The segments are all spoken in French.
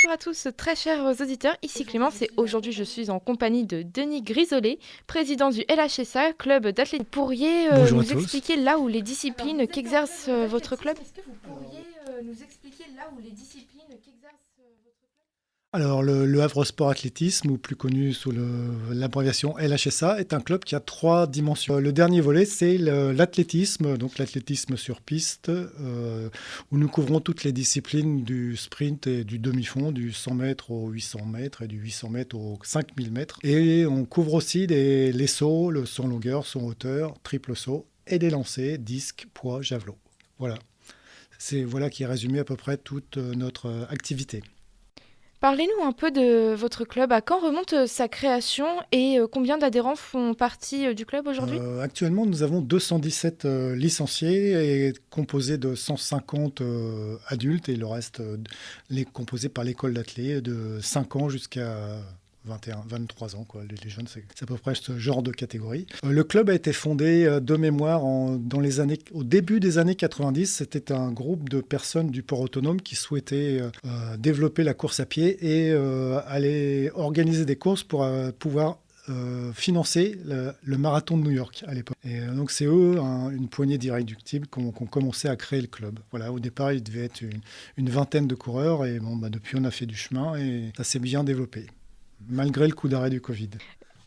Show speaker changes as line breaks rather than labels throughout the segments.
Bonjour à tous, très chers auditeurs, ici Clémence et aujourd'hui je suis en compagnie de Denis Grisolet, président du LHSA, club d'athlétisme. Vous pourriez
Bonjour à
nous
tous.
expliquer là où les disciplines qu'exerce votre club?
Alors, le Havre Sport Athlétisme, ou plus connu sous l'abréviation LHSA, est un club qui a trois dimensions. Le dernier volet, c'est l'athlétisme, donc l'athlétisme sur piste, où nous couvrons toutes les disciplines du sprint et du demi-fond, du 100 mètres au 800 mètres et du 800 mètres au 5000 mètres. Et on couvre aussi les sauts, le saut en longueur, saut en hauteur, triple saut, et des lancers, disques, poids, javelot. Voilà. Voilà qui est résumé à peu près toute notre activité.
Parlez-nous un peu de votre club. À quand remonte sa création et combien d'adhérents font partie du club aujourd'hui?
Actuellement, nous avons 217 licenciés et composés de 150 adultes et le reste composé par l'école d'athlé de 5 ans jusqu'à 21, 23 ans. Quoi. Les jeunes, c'est à peu près ce genre de catégorie. Le club a été fondé de mémoire au début des années 90. C'était un groupe de personnes du port autonome qui souhaitaient développer la course à pied et aller organiser des courses pour pouvoir financer le marathon de New York à l'époque. Et donc c'est eux, une poignée d'irréductibles, qui ont commencé à créer le club. Voilà, au départ, il devait être une vingtaine de coureurs et depuis on a fait du chemin et ça s'est bien développé, malgré le coup d'arrêt du Covid.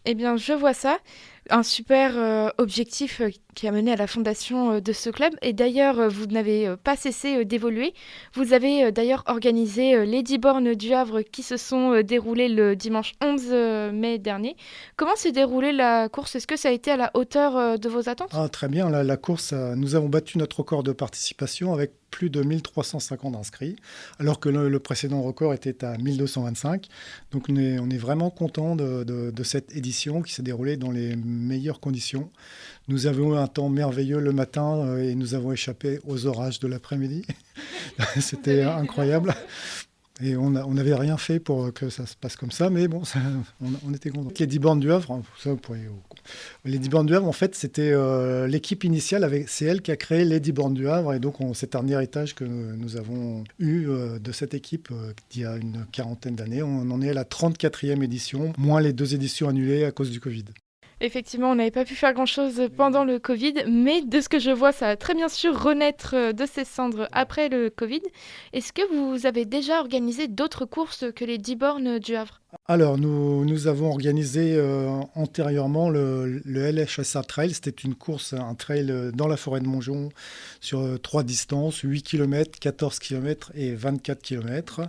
Eh bien, je vois ça. Un super objectif qui a mené à la fondation de ce club. Et d'ailleurs, vous n'avez pas cessé d'évoluer. Vous avez d'ailleurs organisé les 10 bornes du Havre qui se sont déroulées le dimanche 11 mai dernier. Comment s'est déroulée la course? Est-ce que ça a été à la hauteur de vos attentes?
Ah, très bien, la course, nous avons battu notre record de participation avec plus de 1350 inscrits, alors que le précédent record était à 1225. Donc on est vraiment content de cette édition qui s'est déroulée dans les meilleures conditions. Nous avons eu un temps merveilleux le matin et nous avons échappé aux orages de l'après-midi. C'était incroyable. Et on n'avait rien fait pour que ça se passe comme ça, mais bon, on était contents. Les 10 bornes du Havre, les 10 bornes du Havre, en fait, c'était l'équipe initiale, c'est elle qui a créé les 10 bornes du Havre, et donc c'est un héritage que nous avons eu de cette équipe d'il y a une quarantaine d'années. On en est à la 34e édition, moins les 2 éditions annulées à cause du Covid.
Effectivement, on n'avait pas pu faire grand-chose pendant le Covid, mais de ce que je vois, ça a très bien su renaître de ses cendres après le Covid. Est-ce que vous avez déjà organisé d'autres courses que les 10 bornes du Havre?
Alors, nous avons organisé antérieurement le LHSA Trail. C'était une course, un trail dans la forêt de Montjon sur 3 distances, 8 km, 14 km et 24 km.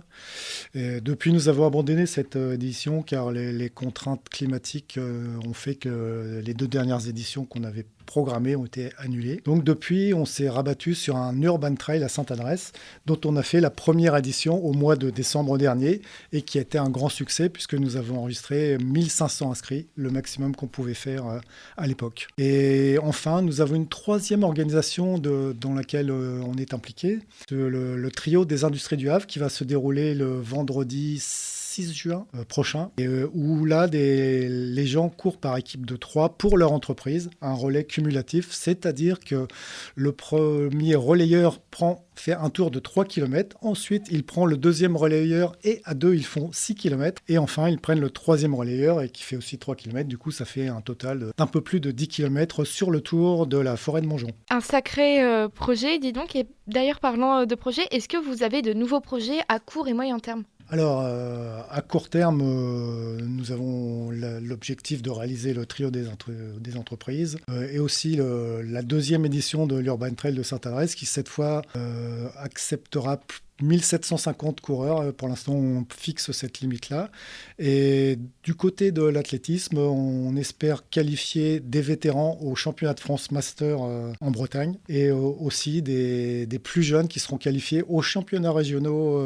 Et depuis, nous avons abandonné cette édition car les contraintes climatiques ont fait que les 2 dernières éditions qu'on avait programmées ont été annulées. Donc depuis, on s'est rabattu sur un Urban Trail à Sainte-Adresse, dont on a fait la première édition au mois de décembre dernier et qui a été un grand succès puisque nous avons enregistré 1500 inscrits, le maximum qu'on pouvait faire à l'époque. Et enfin, nous avons une troisième organisation dans laquelle on est impliqué, le trio des industries du Havre qui va se dérouler le vendredi 6 juin prochain, et où là, les gens courent par équipe de 3 pour leur entreprise, un relais cumulatif, c'est-à-dire que le premier relayeur fait un tour de 3 km, ensuite il prend le deuxième relayeur et à deux ils font 6 km, et enfin ils prennent le troisième relayeur et qui fait aussi 3 km, du coup ça fait un total d'un peu plus de 10 km sur le tour de la forêt de Montjon.
Un sacré projet, dis donc. Et d'ailleurs, parlant de projet, est-ce que vous avez de nouveaux projets à court et moyen terme?
Alors, à court terme, nous avons l'objectif de réaliser le trio des entreprises et aussi la deuxième édition de l'Urban Trail de Sainte-Adresse qui, cette fois, acceptera 1750 coureurs. Pour l'instant, on fixe cette limite-là. Et du côté de l'athlétisme, on espère qualifier des vétérans au championnat de France Master en Bretagne et aussi des plus jeunes qui seront qualifiés aux championnats régionaux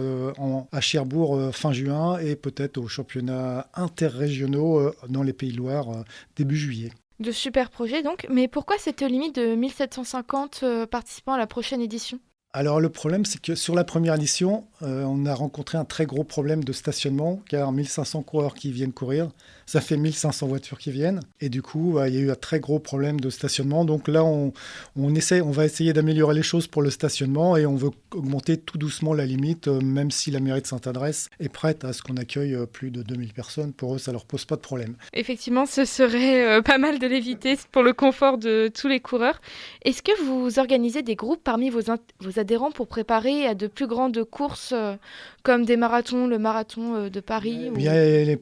à Cherbourg fin juin et peut-être aux championnats interrégionaux dans les Pays de Loire début juillet.
De super projets donc. Mais pourquoi cette limite de 1750 participants à la prochaine édition?
Alors le problème, c'est que sur la première édition, on a rencontré un très gros problème de stationnement, car 1500 coureurs qui viennent courir, ça fait 1500 voitures qui viennent. Et du coup, il y a eu un très gros problème de stationnement. Donc là, on va essayer d'améliorer les choses pour le stationnement et on veut augmenter tout doucement la limite, même si la mairie de Sainte-Adresse est prête à ce qu'on accueille plus de 2000 personnes. Pour eux, ça ne leur pose pas de problème.
Effectivement, ce serait pas mal de l'éviter pour le confort de tous les coureurs. Est-ce que vous organisez des groupes parmi vos adhérents pour préparer à de plus grandes courses comme des marathons, le marathon de Paris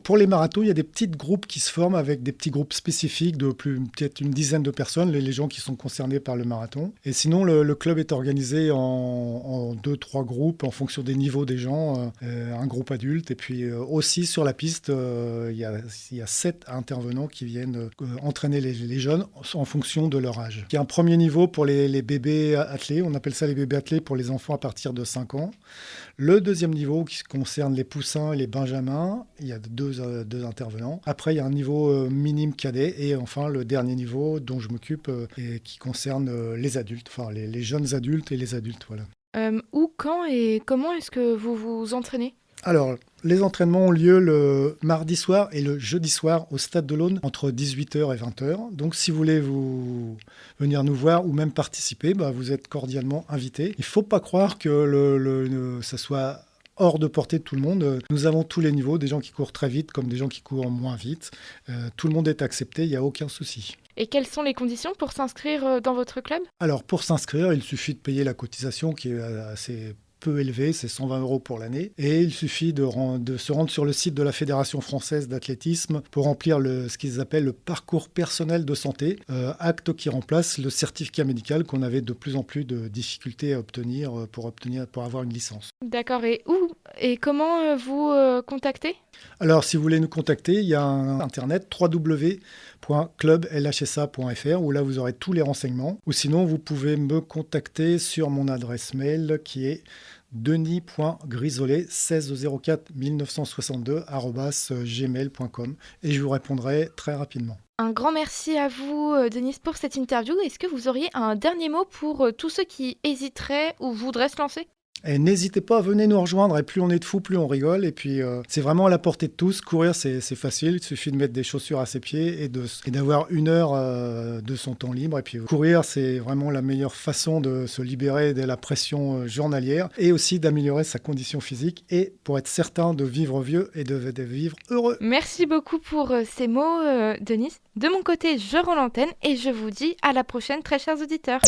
Pour les marathons, il y a des petits groupes qui se forment avec des petits groupes spécifiques de peut-être une dizaine de personnes, les gens qui sont concernés par le marathon. Et sinon, le club est organisé en 2-3 groupes en fonction des niveaux des gens. Un groupe adulte et puis aussi sur la piste, il y a 7 intervenants qui viennent entraîner les jeunes en fonction de leur âge. Il y a un premier niveau pour les bébés athlètes, on appelle ça les bébés athlètes pour les enfants à partir de 5 ans. Le deuxième niveau qui concerne les poussins et les benjamins, il y a deux intervenants. Après, il y a un niveau minime cadet et enfin le dernier niveau dont je m'occupe et qui concerne les adultes, enfin les jeunes adultes et les adultes. Voilà.
Où, quand et comment est-ce que vous vous entraînez ?
Alors, les entraînements ont lieu le mardi soir et le jeudi soir au Stade de l'Aune entre 18h et 20h. Donc, si vous voulez venir nous voir ou même participer, vous êtes cordialement invités. Il ne faut pas croire que ça soit hors de portée de tout le monde. Nous avons tous les niveaux, des gens qui courent très vite comme des gens qui courent moins vite. Tout le monde est accepté, il n'y a aucun souci.
Et quelles sont les conditions pour s'inscrire dans votre club ?
Alors, pour s'inscrire, il suffit de payer la cotisation qui est assez peu élevé, c'est 120 € pour l'année. Et il suffit de se rendre sur le site de la Fédération française d'athlétisme pour remplir ce qu'ils appellent le parcours personnel de santé, acte qui remplace le certificat médical qu'on avait de plus en plus de difficultés à obtenir pour avoir une licence.
D'accord, et où et comment vous contacter ?
Alors, si vous voulez nous contacter, il y a un internet www.clublhsa.fr où là vous aurez tous les renseignements. Ou sinon, vous pouvez me contacter sur mon adresse mail qui est denis.grisolet16041962@gmail.com et je vous répondrai très rapidement.
Un grand merci à vous, Denise, pour cette interview. Est-ce que vous auriez un dernier mot pour tous ceux qui hésiteraient ou voudraient se lancer ?
Et n'hésitez pas, venez nous rejoindre. Et plus on est de fous, plus on rigole. Et puis, c'est vraiment à la portée de tous. Courir, c'est facile. Il suffit de mettre des chaussures à ses pieds et d'avoir 1 heure de son temps libre. Et puis, courir, c'est vraiment la meilleure façon de se libérer de la pression journalière et aussi d'améliorer sa condition physique et pour être certain de vivre vieux et de vivre heureux.
Merci beaucoup pour ces mots, Denise. De mon côté, je rends l'antenne et je vous dis à la prochaine, très chers auditeurs.